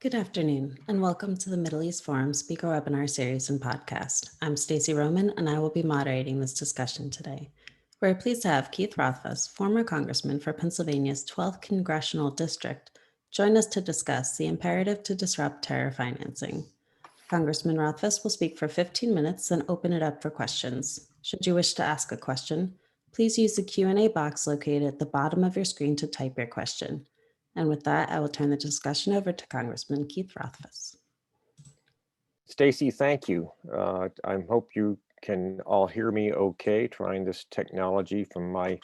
Good afternoon, and welcome to the Middle East Forum Speaker Webinar Series and Podcast. I'm Stacey Roman, and I will be moderating this discussion today. We're pleased to have Keith Rothfus, former Congressman for Pennsylvania's 12th Congressional District, join us to discuss the imperative to disrupt terror financing. Congressman Rothfus will speak for 15 minutes, then open it up for questions. Should you wish to ask a question, please use the Q&A box located at the bottom of your screen to type your question. And with that, I will turn the discussion over to Congressman Keith Rothfus. Stacey, thank you. I hope you can all hear me okay, trying this technology from my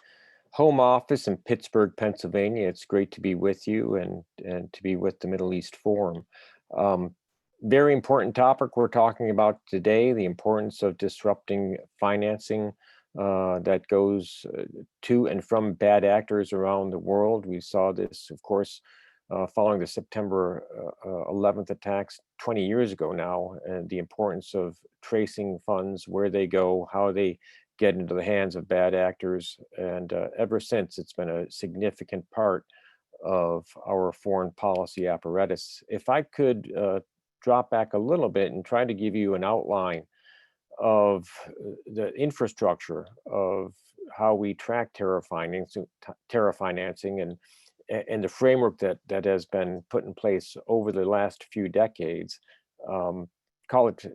home office in Pittsburgh, Pennsylvania. It's great to be with you and to be with the Middle East Forum. Very important topic we're talking about today, the importance of disrupting financing that goes to and from bad actors around the world. We saw this, of course, following the September 11th attacks 20 years ago now, and the importance of tracing funds, where they go, how they get into the hands of bad actors. And ever since, it's been a significant part of our foreign policy apparatus. If I could drop back a little bit and try to give you an outline of the infrastructure of how we track terror financing and the framework that has been put in place over the last few decades. Call it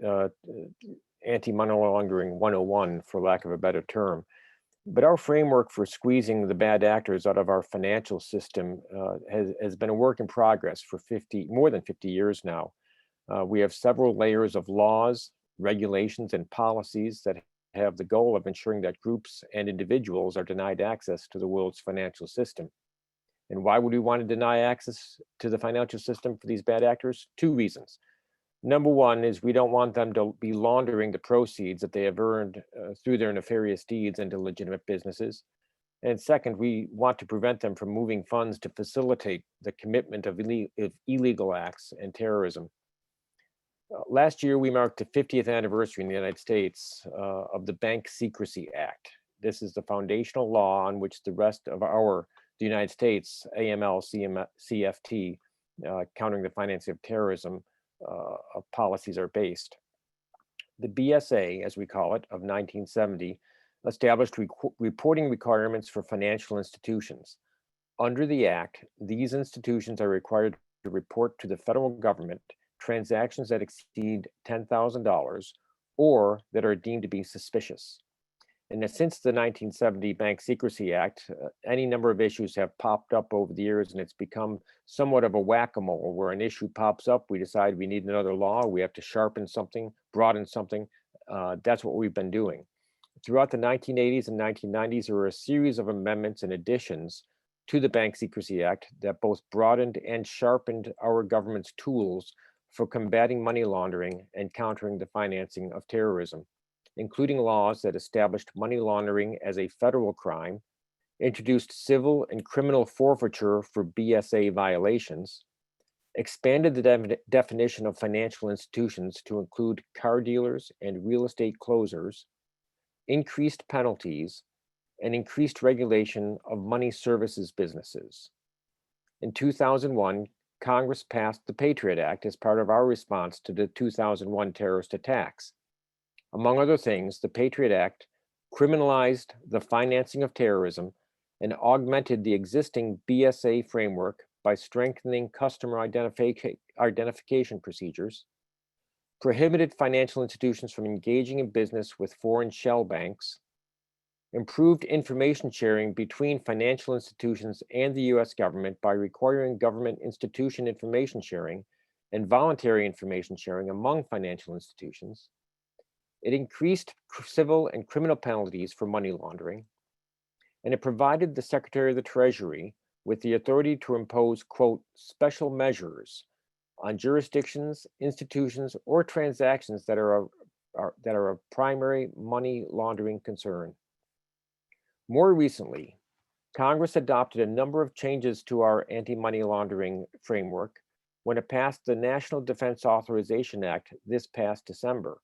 anti-money laundering 101, for lack of a better term. But our framework for squeezing the bad actors out of our financial system has been a work in progress for more than 50 years now. We have several layers of laws, regulations, and policies that have the goal of ensuring that groups and individuals are denied access to the world's financial system. And why would we want to deny access to the financial system for these bad actors? Two reasons. Number one is we don't want them to be laundering the proceeds that they have earned through their nefarious deeds into legitimate businesses. And second, we want to prevent them from moving funds to facilitate the commitment of illegal acts and terrorism. Last year, we marked the 50th anniversary in the United States of the Bank Secrecy Act. This is the foundational law on which the rest of the United States, AML, CFT, countering the financing of terrorism, policies are based. The BSA, as we call it, of 1970, established reporting requirements for financial institutions. Under the Act, these institutions are required to report to the federal government transactions that exceed $10,000 or that are deemed to be suspicious. And since the 1970 Bank Secrecy Act, any number of issues have popped up over the years, and it's become somewhat of a whack-a-mole where an issue pops up, we decide we need another law, we have to sharpen something, broaden something. That's what we've been doing. Throughout the 1980s and 1990s, there were a series of amendments and additions to the Bank Secrecy Act that both broadened and sharpened our government's tools for combating money laundering and countering the financing of terrorism, including laws that established money laundering as a federal crime, introduced civil and criminal forfeiture for BSA violations, expanded the definition of financial institutions to include car dealers and real estate closers, increased penalties, and increased regulation of money services businesses. In 2001, Congress passed the Patriot Act as part of our response to the 2001 terrorist attacks. Among other things, the Patriot Act criminalized the financing of terrorism and augmented the existing BSA framework by strengthening customer identification procedures, prohibited financial institutions from engaging in business with foreign shell banks, improved information sharing between financial institutions and the US government by requiring government institution information sharing and voluntary information sharing among financial institutions. It increased civil and criminal penalties for money laundering, and it provided the Secretary of the Treasury with the authority to impose, quote, special measures on jurisdictions, institutions, or transactions that are a primary money laundering concern. More recently, Congress adopted a number of changes to our anti-money laundering framework when it passed the National Defense Authorization Act this past December.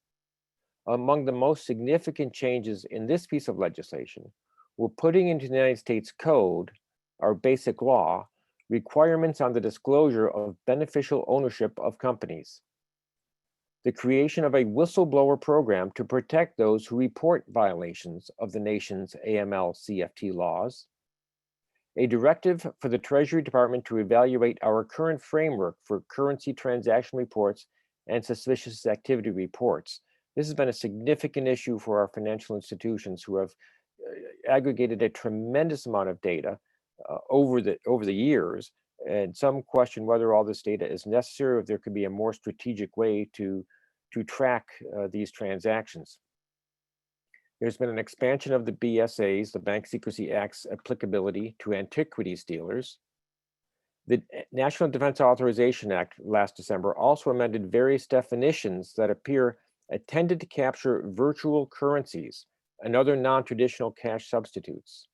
Among the most significant changes in this piece of legislation were putting into the United States Code, our basic law, requirements on the disclosure of beneficial ownership of companies, the creation of a whistleblower program to protect those who report violations of the nation's AML-CFT laws, a directive for the Treasury Department to evaluate our current framework for currency transaction reports and suspicious activity reports. This has been a significant issue for our financial institutions who have aggregated a tremendous amount of data over the years, and some question whether all this data is necessary, or if there could be a more strategic way to track these transactions. There's been an expansion of the BSA's, the Bank Secrecy Act's applicability to antiquities dealers. The National Defense Authorization Act last December also amended various definitions that appear intended to capture virtual currencies and other non-traditional cash substitutes.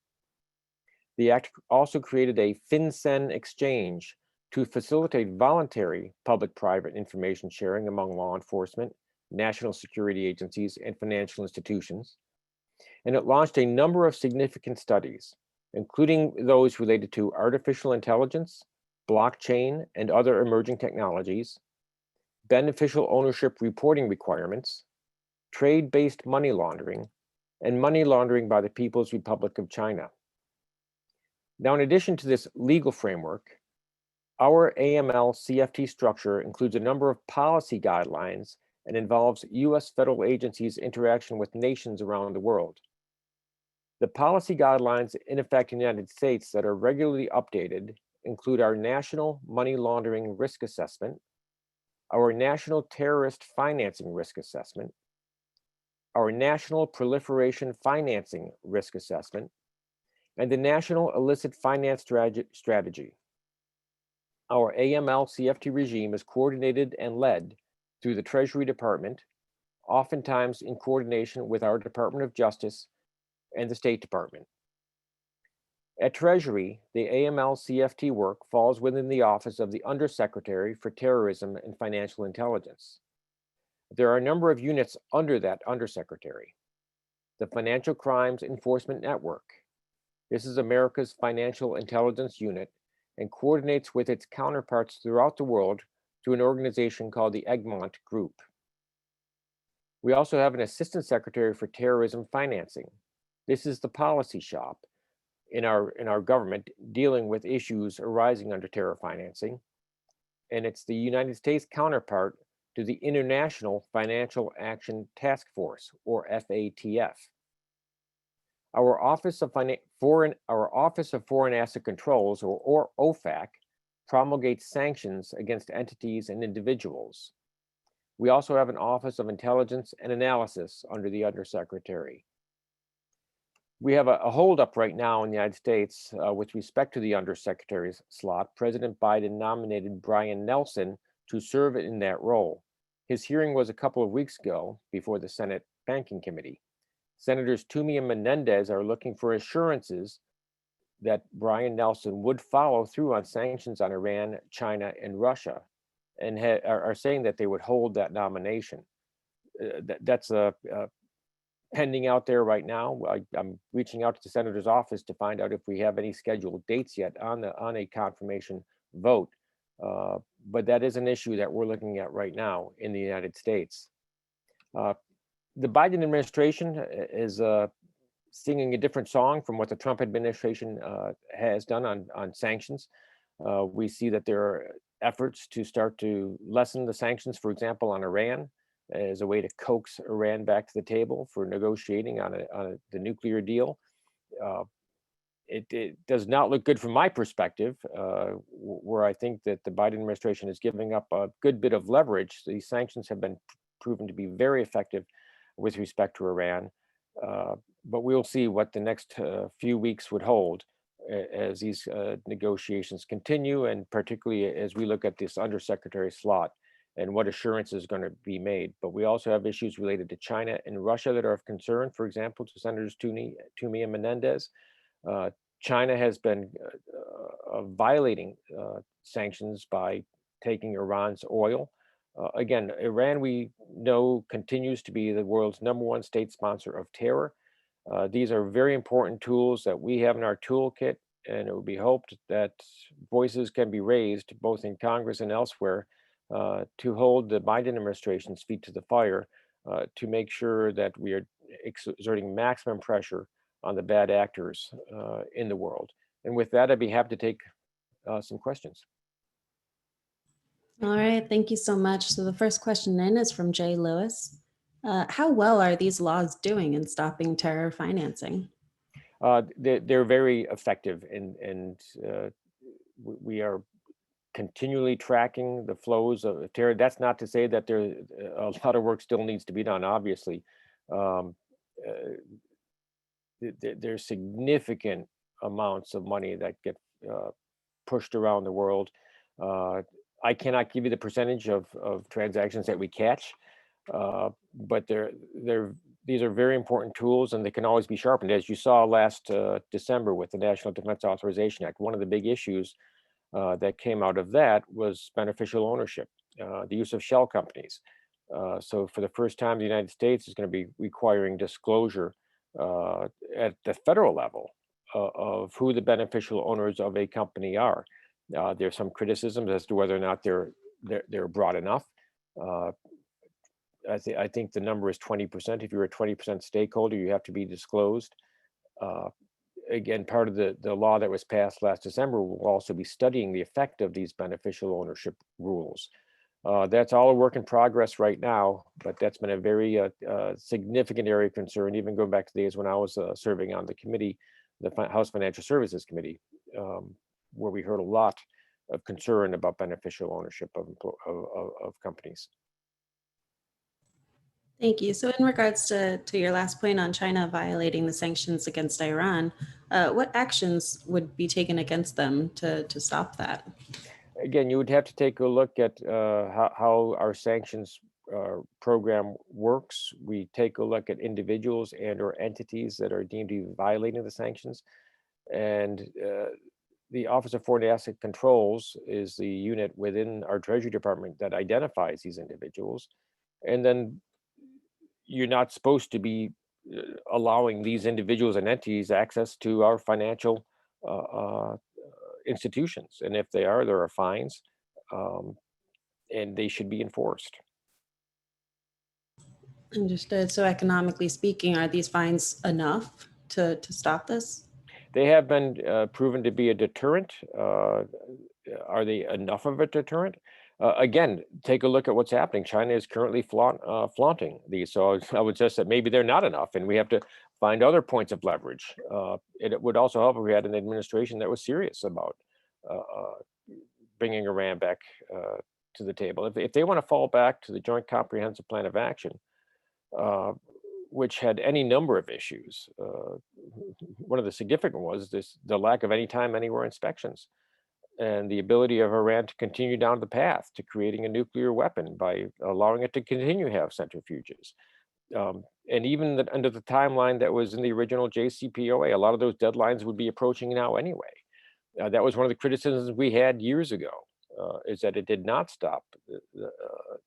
The act also created a FinCEN exchange to facilitate voluntary public-private information sharing among law enforcement, national security agencies, and financial institutions. And it launched a number of significant studies, including those related to artificial intelligence, blockchain, and other emerging technologies, beneficial ownership reporting requirements, trade-based money laundering, and money laundering by the People's Republic of China. Now, in addition to this legal framework, our AML-CFT structure includes a number of policy guidelines and involves U.S. federal agencies' interaction with nations around the world. The policy guidelines in effect in the United States that are regularly updated include our National Money Laundering Risk Assessment, our National Terrorist Financing Risk Assessment, our National Proliferation Financing Risk Assessment, and the National Illicit Finance Strategy. Our AML-CFT regime is coordinated and led through the Treasury Department, oftentimes in coordination with our Department of Justice and the State Department. At Treasury, the AML-CFT work falls within the Office of the Undersecretary for Terrorism and Financial Intelligence. There are a number of units under that Undersecretary. The Financial Crimes Enforcement Network. This is America's financial intelligence unit and coordinates with its counterparts throughout the world through an organization called the Egmont Group. We also have an Assistant Secretary for Terrorism Financing. This is the policy shop in our government dealing with issues arising under terror financing. And it's the United States counterpart to the International Financial Action Task Force, or FATF. Our Office of Foreign Asset Controls, or OFAC, promulgates sanctions against entities and individuals. We also have an Office of Intelligence and Analysis under the Undersecretary. We have a holdup right now in the United States with respect to the Undersecretary's slot. President Biden nominated Brian Nelson to serve in that role. His hearing was a couple of weeks ago before the Senate Banking Committee. Senators Toomey and Menendez are looking for assurances that Brian Nelson would follow through on sanctions on Iran, China, and Russia, and are saying that they would hold that nomination. That's pending out there right now. I'm reaching out to the senator's office to find out if we have any scheduled dates yet on a confirmation vote. But that is an issue that we're looking at right now in the United States. The Biden administration is singing a different song from what the Trump administration has done on sanctions. We see that there are efforts to start to lessen the sanctions, for example, on Iran, as a way to coax Iran back to the table for negotiating on the nuclear deal. It does not look good from my perspective, where I think that the Biden administration is giving up a good bit of leverage. These sanctions have been proven to be very effective with respect to Iran, but we'll see what the next few weeks would hold as these negotiations continue, and particularly as we look at this undersecretary slot and what assurance is going to be made. But we also have issues related to China and Russia that are of concern. For example, to Senators Toomey and Menendez, China has been violating sanctions by taking Iran's oil. Again, Iran, we know, continues to be the world's #1 state sponsor of terror. These are very important tools that we have in our toolkit And it would be hoped that voices can be raised both in Congress and elsewhere to hold the Biden administration's feet to the fire to make sure that we are exerting maximum pressure on the bad actors in the world. And with that, I'd be happy to take some questions. All right, thank you so much. So the first question in is from Jay Lewis. How well are these laws doing in stopping terror financing? They're very effective, and we are continually tracking the flows of terror. That's not to say that there a lot of work still needs to be done, obviously. Um, there's significant amounts of money that get pushed around the world. I cannot give you the percentage of transactions that we catch, but these are very important tools, and they can always be sharpened. As you saw last December with the National Defense Authorization Act, one of the big issues that came out of that was beneficial ownership, the use of shell companies. So for the first time, the United States is going to be requiring disclosure at the federal level of who the beneficial owners of a company are. There's some criticisms as to whether or not they're broad enough. I think the number is 20%. If you're a 20% stakeholder, you have to be disclosed. Again, part of the law that was passed last December will also be studying the effect of these beneficial ownership rules. That's all a work in progress right now, but that's been a very significant area of concern, even going back to the days when I was serving on the committee, the House Financial Services Committee, where we heard a lot of concern about beneficial ownership of companies. Thank you. So in regards to your last point on China violating the sanctions against Iran, what actions would be taken against them to stop that? Again, you would have to take a look at how our sanctions program works. We take a look at individuals and or entities that are deemed to be violating the sanctions. And the Office of Foreign Asset Controls is the unit within our Treasury Department that identifies these individuals. And then you're not supposed to be allowing these individuals and entities access to our financial institutions. And if they are, there are fines, and they should be enforced. Understood. So economically speaking, are these fines enough to stop this? They have been proven to be a deterrent. Are they enough of a deterrent? Again, take a look at what's happening. China is currently flaunting these. So I would suggest that maybe they're not enough, and we have to find other points of leverage. It would also help if we had an administration that was serious about bringing Iran back to the table. If they want to fall back to the Joint Comprehensive Plan of Action, which had any number of issues. One of the significant was the lack of anytime, anywhere inspections, and the ability of Iran to continue down the path to creating a nuclear weapon by allowing it to continue to have centrifuges. And even under the timeline that was in the original JCPOA, a lot of those deadlines would be approaching now anyway. That was one of the criticisms we had years ago, is that it did not stop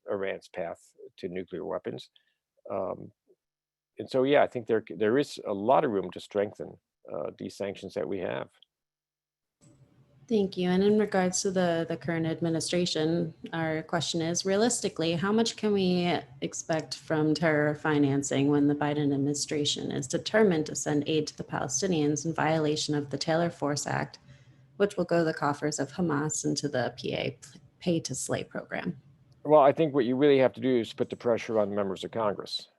Iran's path to nuclear weapons. And so, yeah, I think there is a lot of room to strengthen these sanctions that we have. Thank you. And in regards to the current administration, our question is, realistically, how much can we expect from terror financing when the Biden administration is determined to send aid to the Palestinians in violation of the Taylor Force Act, which will go to the coffers of Hamas and to the pay to slay program? Well, I think what you really have to do is put the pressure on members of Congress.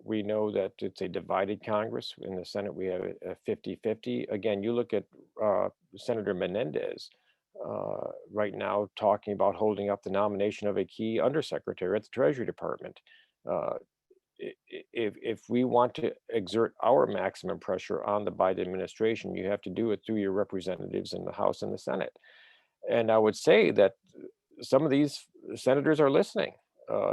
We know that it's a divided Congress. In the Senate, we have a 50-50. Again, you look at Senator Menendez right now talking about holding up the nomination of a key undersecretary at the Treasury Department. If we want to exert our maximum pressure on the Biden administration, you have to do it through your representatives in the House and the Senate. And I would say that some of these senators are listening.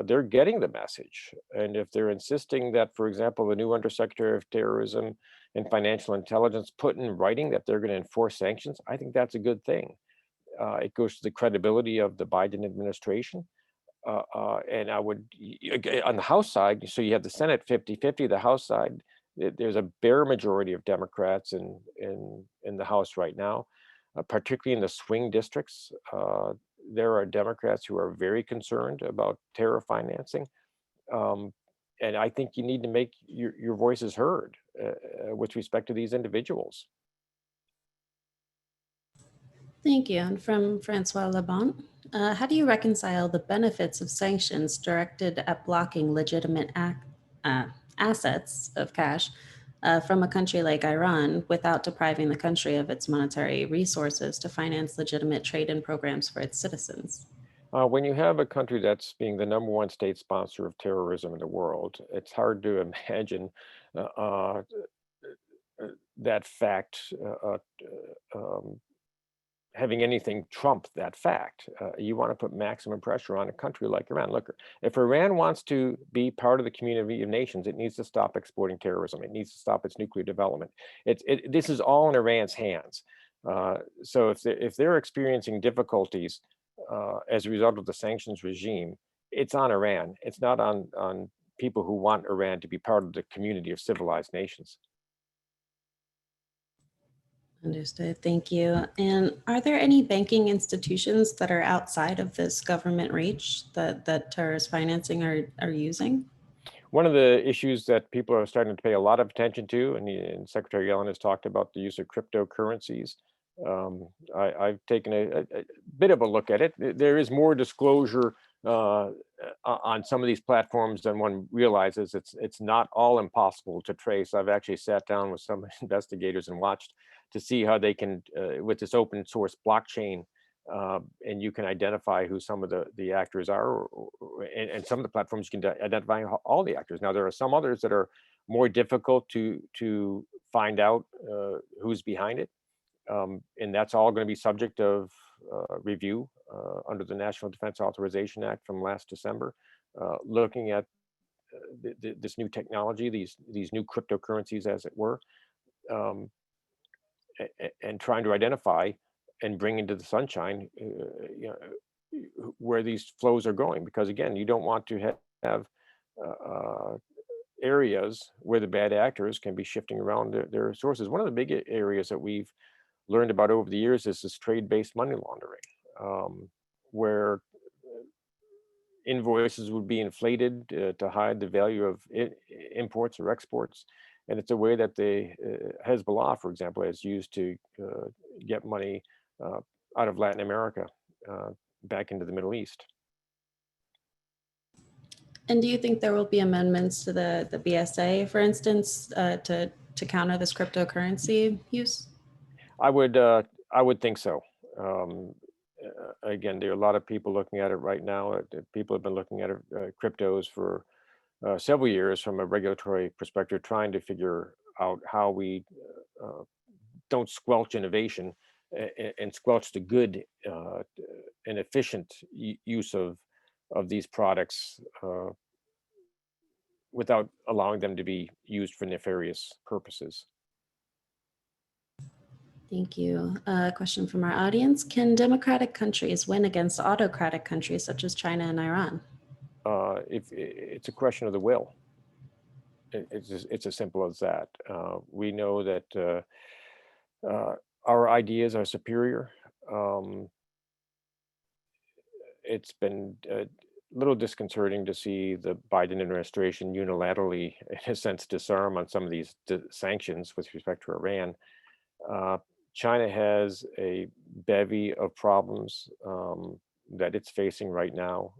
They're getting the message. And if they're insisting that, for example, the new Undersecretary of Terrorism and Financial Intelligence put in writing that they're going to enforce sanctions, I think that's a good thing. It goes to the credibility of the Biden administration. And I would, on the House side, so you have the Senate 50-50, the House side, there's a bare majority of Democrats in the House right now, particularly in the swing districts. There are Democrats who are very concerned about terror financing. Um, and I think you need to make your voices heard with respect to these individuals. Thank you. And from Francois Lebon, how do you reconcile the benefits of sanctions directed at blocking legitimate uh, assets of cash from a country like Iran without depriving the country of its monetary resources to finance legitimate trade and programs for its citizens? When you have a country that's being the number one state sponsor of terrorism in the world, it's hard to imagine uh, uh, that fact having anything trump that fact. You want to put maximum pressure on a country like Iran. Look, if Iran wants to be part of the community of nations, it needs to stop exporting terrorism. It needs to stop its nuclear development. This is all in Iran's hands. So if they're experiencing difficulties as a result of the sanctions regime, it's on Iran. It's not on people who want Iran to be part of the community of civilized nations. Understood. Thank you. And are there any banking institutions that are outside of this government reach that terrorist financing are using? One of the issues that people are starting to pay a lot of attention to, and Secretary Yellen has talked about the use of cryptocurrencies. I've taken a bit of a look at it. There is more disclosure on some of these platforms than one realizes. It's not all impossible to trace. I've actually sat down with some investigators and watched to see how they can, with this open source blockchain, and you can identify who some of the actors are, and some of the platforms you can identify all the actors. Now there are some others that are more difficult to find out who's behind it, and that's all going to be subject of review under the National Defense Authorization Act from last December, looking at this new technology, these new cryptocurrencies, as it were, um, and trying to identify and bring into the sunshine, where these flows are going. Because again, you don't want to have areas where the bad actors can be shifting around their sources. One of the big areas that we've learned about over the years is this trade-based money laundering, where invoices would be inflated to hide the value of imports or exports. And it's a way that the Hezbollah, for example, has used to get money out of Latin America back into the Middle East. And do you think there will be amendments to the BSA, for instance, to counter this cryptocurrency use? I would think so. Again, there are a lot of people looking at it right now. People have been looking at cryptos for several years from a regulatory perspective, trying to figure out how we uh, don't squelch innovation and squelch the good and efficient use of these products without allowing them to be used for nefarious purposes. Thank you. A question from our audience. Can democratic countries win against autocratic countries such as China and Iran? If it's a question of the will, it's as simple as that. We know that our ideas are superior. Um, it's been a little disconcerting to see the Biden administration unilaterally, in a sense, disarm on some of these sanctions with respect to Iran. Uh, China has a bevy of problems that it's facing right now.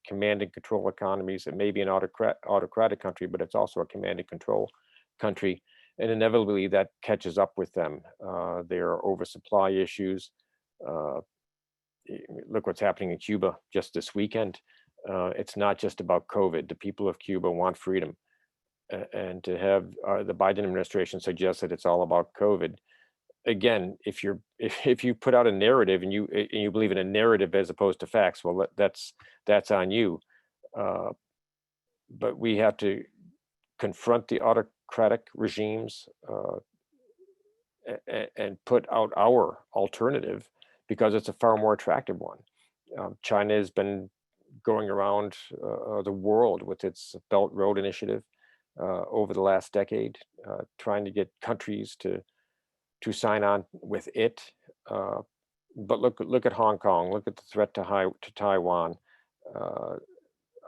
Command and control economies. It may be an autocratic country, but it's also a command and control country. And inevitably that catches up with them. There are oversupply issues. Uh, Look what's happening in Cuba just this weekend. It's not just about COVID. The people of Cuba want freedom. And to have the Biden administration suggest that it's all about COVID, again, if you put out a narrative and you believe in a narrative as opposed to facts, well, that's on you. Uh, but we have to confront the autocratic regimes and put out our alternative, because it's a far more attractive one. China has been going around the world with its Belt Road Initiative, over the last decade, trying to get countries to sign on with it. Uh, but look at Hong Kong. Look at the threat to Taiwan. Uh,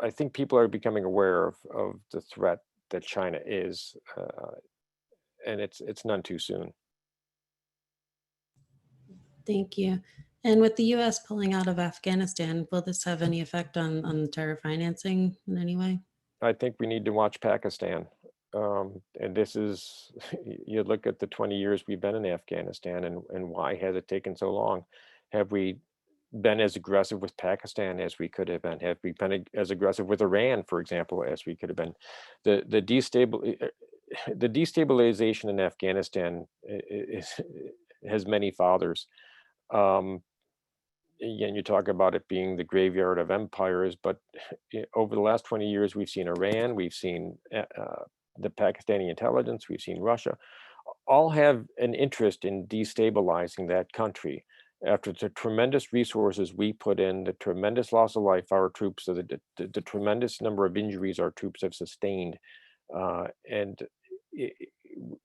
I think people are becoming aware of the threat that China is, and it's none too soon. Thank you. And with the U.S. pulling out of Afghanistan, will this have any effect on terror financing in any way? I think we need to watch Pakistan. And this is, you look at the 20 years we've been in Afghanistan, and why has it taken so long? Have we been as aggressive with Pakistan as we could have been? Have we been as aggressive with Iran, for example, as we could have been? The destabilization in Afghanistan has many fathers. Um, Again, you talk about it being the graveyard of empires, but over the last 20 years, we've seen Iran, we've seen the Pakistani intelligence, we've seen Russia, all have an interest in destabilizing that country. After the tremendous resources we put in, the tremendous loss of life our troops, the tremendous number of injuries our troops have sustained, and i-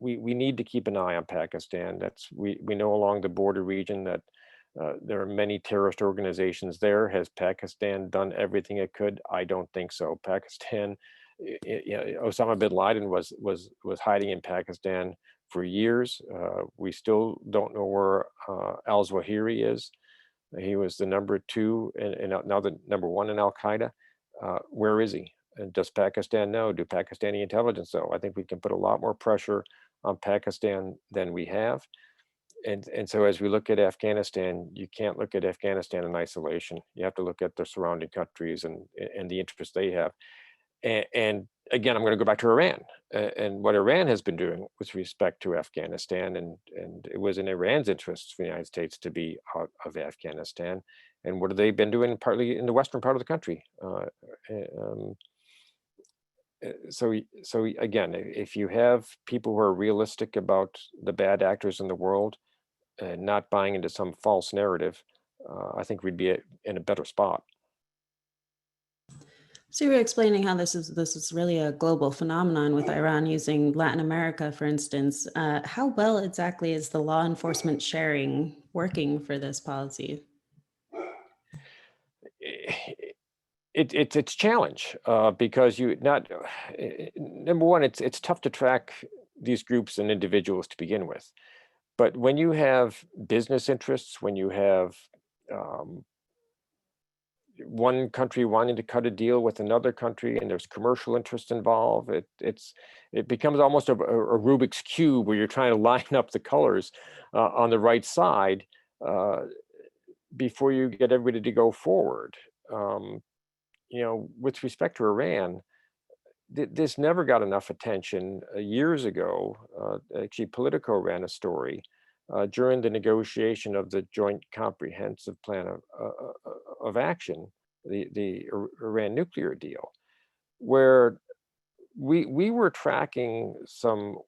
we need to keep an eye on Pakistan. We know along the border region that there are many terrorist organizations there. Has Pakistan done everything it could? I don't think so. Pakistan, Osama bin Laden was hiding in Pakistan for years. We still don't know where al-Zawahiri is. He was the number two and now the number one in Al Qaeda. Where is he? And does Pakistan know? Do Pakistani intelligence know? I think we can put a lot more pressure on Pakistan than we have. And so as we look at Afghanistan, you can't look at Afghanistan in isolation. You have to look at the surrounding countries and the interests they have. And again, I'm going to go back to Iran and what Iran has been doing with respect to Afghanistan. And it was in Iran's interests for the United States to be out of Afghanistan. And what have they been doing partly in the western part of the country? Um, so again, if you have people who are realistic about the bad actors in the world, and not buying into some false narrative, I think we'd be in a better spot. So you were explaining how this is really a global phenomenon with Iran using Latin America, for instance. How well exactly is the law enforcement sharing working for this policy? It's a challenge because you not number one, it's tough to track these groups and individuals to begin with. But when you have business interests, when you have um, one country wanting to cut a deal with another country and there's commercial interest involved, it becomes almost a Rubik's cube where you're trying to line up the colors on the right side uh, before you get everybody to go forward. Um, with respect to Iran, this never got enough attention. Years ago, actually, Politico ran a story during the negotiation of the Joint Comprehensive Plan of Action, the Iran nuclear deal, where we were tracking some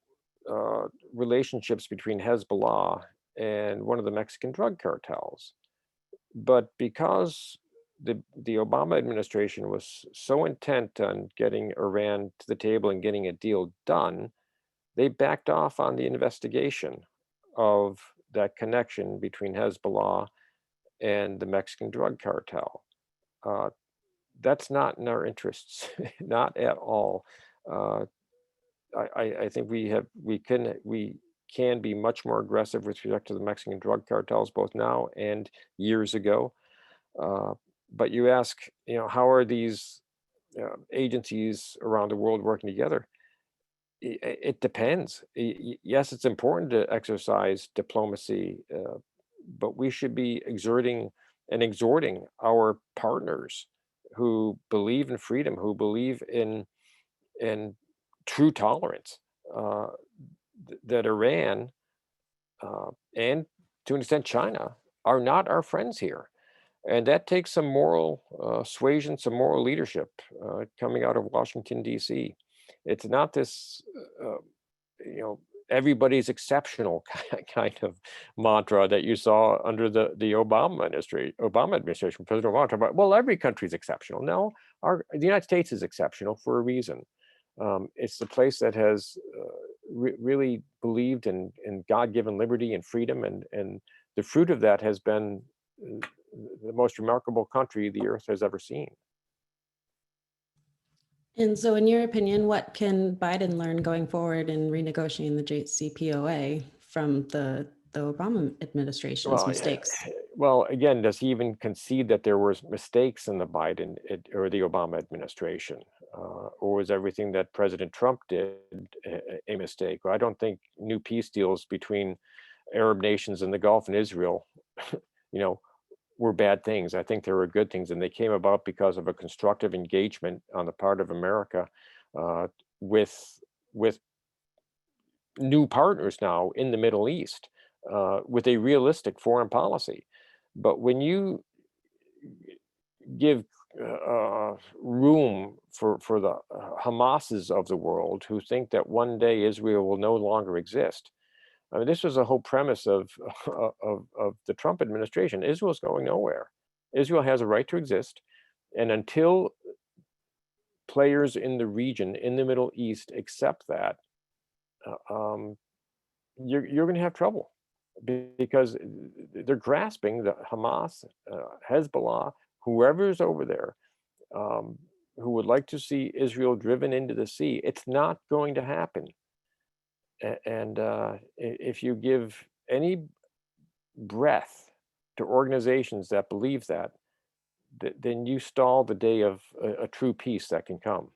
relationships between Hezbollah and one of the Mexican drug cartels. But because the Obama administration was so intent on getting Iran to the table and getting a deal done, they backed off on the investigation of that connection between Hezbollah and the Mexican drug cartel. Uh, that's not in our interests, not at all. Uh, I think we can be much more aggressive with respect to the Mexican drug cartels, both now and years ago. Uh, but you ask, how are these agencies around the world working together? It depends. Yes, it's important to exercise diplomacy, but we should be exerting and exhorting our partners who believe in freedom, who believe in true tolerance, uh, that Iran and to an extent China are not our friends here. And that takes some moral suasion, some moral leadership coming out of Washington, D.C. It's not this, uh, you know, everybody's exceptional kind of mantra that you saw under the Obama administration, President Obama talked about, well, every country's exceptional. No, the United States is exceptional for a reason. It's the place that has really believed in God-given liberty and freedom, and the fruit of that has been uh, the most remarkable country the earth has ever seen. And so, in your opinion, what can Biden learn going forward in renegotiating the JCPOA from the Obama administration's Well, yeah, mistakes? well, again, does he even concede that there was mistakes in the or the Obama administration, or was everything that President Trump did a mistake? Well, I don't think new peace deals between Arab nations in the Gulf and Israel, you know, were bad things. I think they were good things, and they came about because of a constructive engagement on the part of America uh, with with new partners now in the Middle East with a realistic foreign policy. But when you give room for the Hamases of the world who think that one day Israel will no longer exist, I mean, this was the whole premise of of the Trump administration. Israel's going nowhere. Israel has a right to exist, and until players in the region, in the Middle East, accept that, uh, um, you're going to have trouble because they're grasping the Hamas, Hezbollah, whoever's over there, um, who would like to see Israel driven into the sea. It's not going to happen. And if you give any breath to organizations that believe that, then you stall the day of a true peace that can come.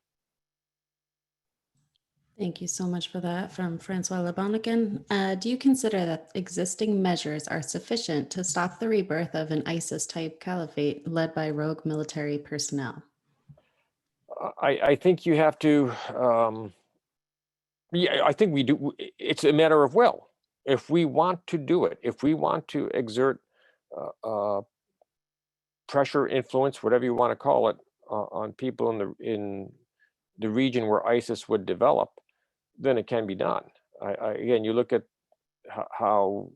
Thank you so much for that from Francois Lebonican. Do you consider that existing measures are sufficient to stop the rebirth of an ISIS type caliphate led by rogue military personnel? I think you have to. Yeah, I think we do. It's a matter of will. If we want to do it, if we want to exert pressure, influence, whatever you want to call it, on people in the region where ISIS would develop, then it can be done. Again, you look at how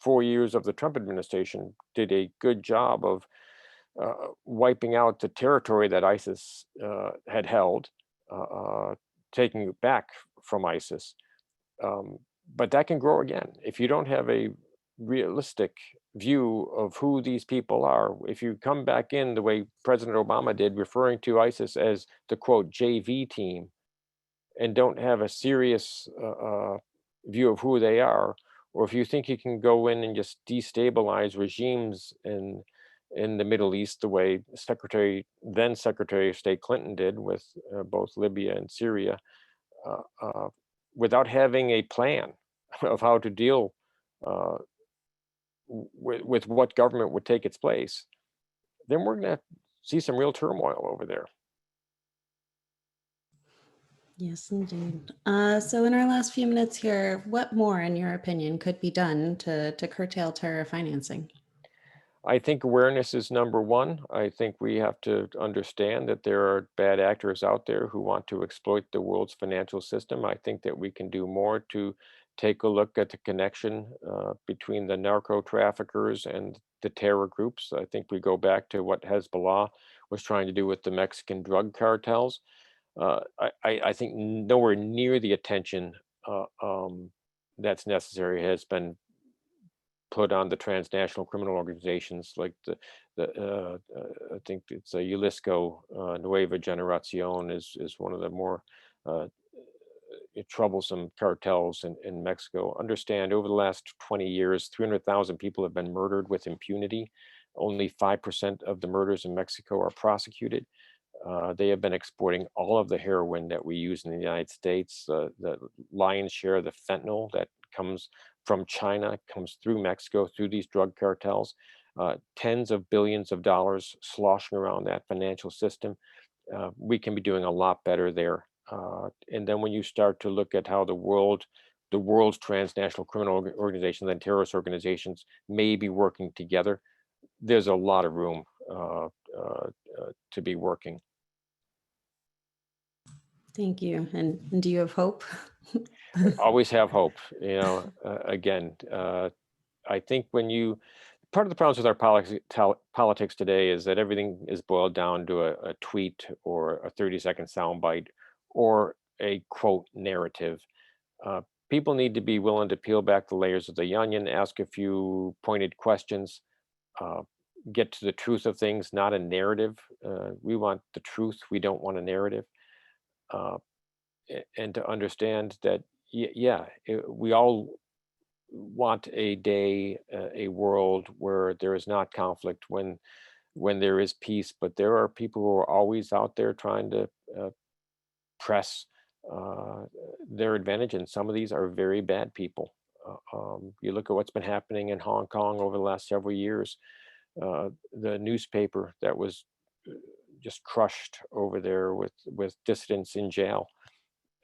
4 years of the Trump administration did a good job of wiping out the territory that ISIS had held, uh, uh, taking it back from ISIS. Um, but that can grow again if you don't have a realistic view of who these people are. If you come back in the way President Obama did, referring to ISIS as the quote JV team, and don't have a serious view of who they are, or if you think you can go in and just destabilize regimes in the Middle East the way then Secretary of State Clinton did with both Libya and Syria, uh, uh, without having a plan of how to deal uh, with what government would take its place, then we're going to see some real turmoil over there. Yes, indeed. So, in our last few minutes here, what more, in your opinion, could be done to curtail terror financing? I think awareness is number one. I think we have to understand that there are bad actors out there who want to exploit the world's financial system. I think that we can do more to take a look at the connection between the narco traffickers and the terror groups. I think we go back to what Hezbollah was trying to do with the Mexican drug cartels. I think nowhere near the attention that's necessary has been put on the transnational criminal organizations like I think it's a Jalisco Nueva Generacion is one of the more uh, troublesome cartels in Mexico. Understand, over the last 20 years, 300,000 people have been murdered with impunity. Only 5% of the murders in Mexico are prosecuted. They have been exporting all of the heroin that we use in the United States. The lion's share of the fentanyl that comes from China comes through Mexico, through these drug cartels. Tens of billions of dollars sloshing around that financial system. We can be doing a lot better there. And then when you start to look at how the world's transnational criminal organizations and terrorist organizations may be working together, there's a lot of room to be working. Thank you. And do you have hope? Always have hope. Again, I think part of the problems with our politics today is that everything is boiled down to a tweet or a 30-second soundbite or a quote narrative. People need to be willing to peel back the layers of the onion, ask a few pointed questions, get to the truth of things, not a narrative. We want the truth. We don't want a narrative. Uh, and to understand that, we all want a day, a world where there is not conflict, when there is peace. But there are people who are always out there trying to press uh, their advantage, and some of these are very bad people. You look at what's been happening in Hong Kong over the last several years. The newspaper that was uh, just crushed over there with dissidents in jail.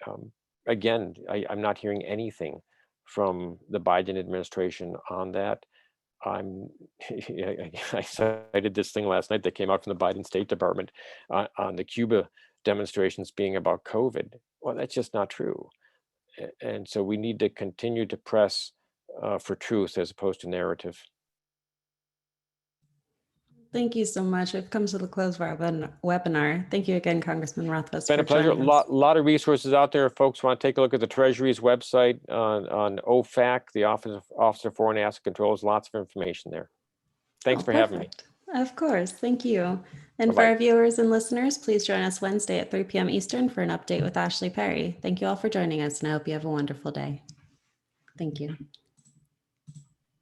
Um, Again, I'm not hearing anything from the Biden administration on that. I'm I cited this thing last night that came out from the Biden State Department on the Cuba demonstrations being about COVID. Well, that's just not true. And so we need to continue to press for truth as opposed to narrative. Thank you so much. We've come to the close of our webinar. Thank you again, Congressman Rothfus, Been for a pleasure. joining us. Lot of resources out there. If folks want to take a look at the Treasury's website on OFAC, the Office of Foreign Asset Controls. Lots of information there. Thanks for having me. Of course. Thank you. And for Bye-bye. our viewers and listeners, please join us Wednesday at 3 p.m. Eastern for an update with Ashley Perry. Thank you all for joining us, and I hope you have a wonderful day. Thank you.